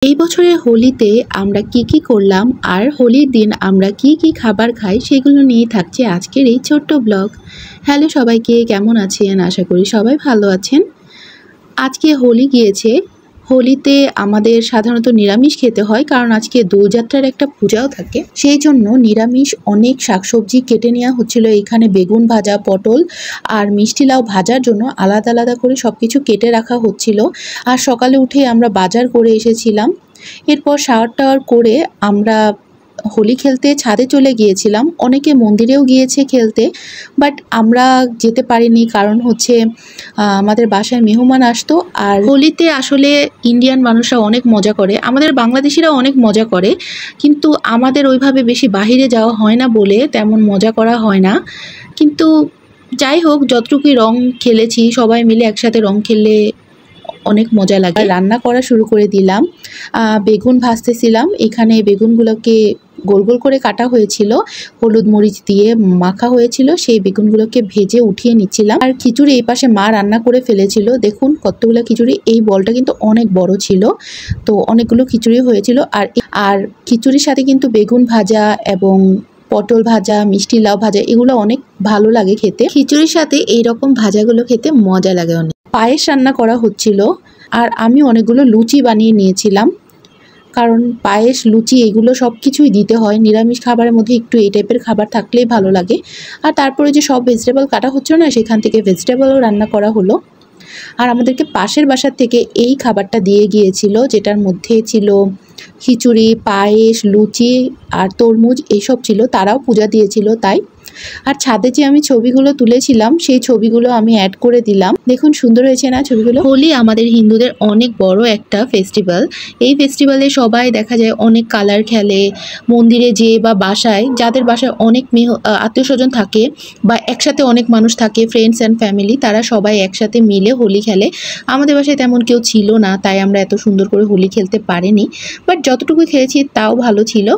এই বছরের হোলিতে আমরা কি করলাম আর হোলির দিন আমরা কি খাবার খাই সেগুলো নিয়ে থাকছে আজকের এই ছোট্ট ব্লগ। হ্যালো সবাইকে, কেমন আছেন? আশা করি সবাই ভালো আছেন। আজকে হোলি গিয়েছে। হোলিতে আমাদের সাধারণত নিরামিষ খেতে হয়, কারণ আজকে দোলযাত্রার একটা পূজাও থাকে। সেই জন্য নিরামিষ অনেক শাকসবজি কেটে নেওয়া হচ্ছিল। এখানে বেগুন ভাজা, পটল আর মিষ্টি লাউ ভাজার জন্য আলাদা আলাদা করে সব কিছু কেটে রাখা হচ্ছিল। আর সকালে উঠে আমরা বাজার করে এসেছিলাম। এরপর শাওয়ার টাওয়ার করে আমরা হোলি খেলতে ছাদে চলে গিয়েছিলাম। অনেকে মন্দিরেও গিয়েছে খেলতে, বাট আমরা যেতে পারিনি, কারণ হচ্ছে আমাদের বাসায় মেহমান আসতো। আর হোলিতে আসলে ইন্ডিয়ান মানুষরা অনেক মজা করে, আমাদের বাংলাদেশিরাও অনেক মজা করে, কিন্তু আমাদের ওইভাবে বেশি বাহিরে যাওয়া হয় না বলে তেমন মজা করা হয় না। কিন্তু যাই হোক, যতটুকুই রং খেলেছি, সবাই মিলে একসাথে রং খেললে অনেক মজা লাগে। রান্না করা শুরু করে দিলাম। বেগুন ভাজতেছিলাম। এখানে বেগুনগুলোকে গোল গোল করে কাটা হয়েছিল, হলুদ মরিচ দিয়ে মাখা হয়েছিল। সেই বেগুনগুলোকে ভেজে উঠিয়ে নিচ্ছিলাম। আর খিচুড়ি এই পাশে মা রান্না করে ফেলেছিল। দেখুন কতগুলো খিচুড়ি। এই বলটা কিন্তু অনেক বড় ছিল, তো অনেকগুলো খিচুড়ি হয়েছিল। আর খিচুড়ির সাথে কিন্তু বেগুন ভাজা এবং পটল ভাজা, মিষ্টি লাউ ভাজা, এগুলো অনেক ভালো লাগে খেতে। খিচুড়ির সাথে এইরকম ভাজাগুলো খেতে মজা লাগে অনেক। পায়েস রান্না করা হচ্ছিল, আর আমি অনেকগুলো লুচি বানিয়ে নিয়েছিলাম, কারণ পায়েস, লুচি এগুলো সব কিছুই দিতে হয়। নিরামিষ খাবারের মধ্যে একটু এই টাইপের খাবার থাকলেই ভালো লাগে। আর তারপরে যে সব ভেজিটেবল কাটা হচ্ছিল না, সেখান থেকে ভেজিটেবলও রান্না করা হলো। আর আমাদেরকে পাশের বাসার থেকে এই খাবারটা দিয়ে গিয়েছিল, যেটার মধ্যে ছিল খিচুড়ি, পায়েস, লুচি আর তরমুজ, এইসব ছিল। তারাও পূজা দিয়েছিল তাই। আর ছাদে যে আমি ছবিগুলো তুলেছিলাম, সেই ছবিগুলো আমি অ্যাড করে দিলাম। দেখুন সুন্দর হয়েছে না ছবিগুলো? হোলি আমাদের হিন্দুদের অনেক বড় একটা ফেস্টিভ্যাল। এই ফেস্টিভ্যালে সবাই দেখা যায় অনেক কালার খেলে। মন্দিরে যে বা বাসায়, যাদের বাসায় অনেক আত্মীয় স্বজন থাকে বা একসাথে অনেক মানুষ থাকে, ফ্রেন্ডস অ্যান্ড ফ্যামিলি, তারা সবাই একসাথে মিলে হোলি খেলে। আমাদের বাসায় তেমন কেউ ছিল না, তাই আমরা এত সুন্দর করে হোলি খেলতে পারিনি, বাট যতটুকু খেলেছি তাও ভালো ছিল।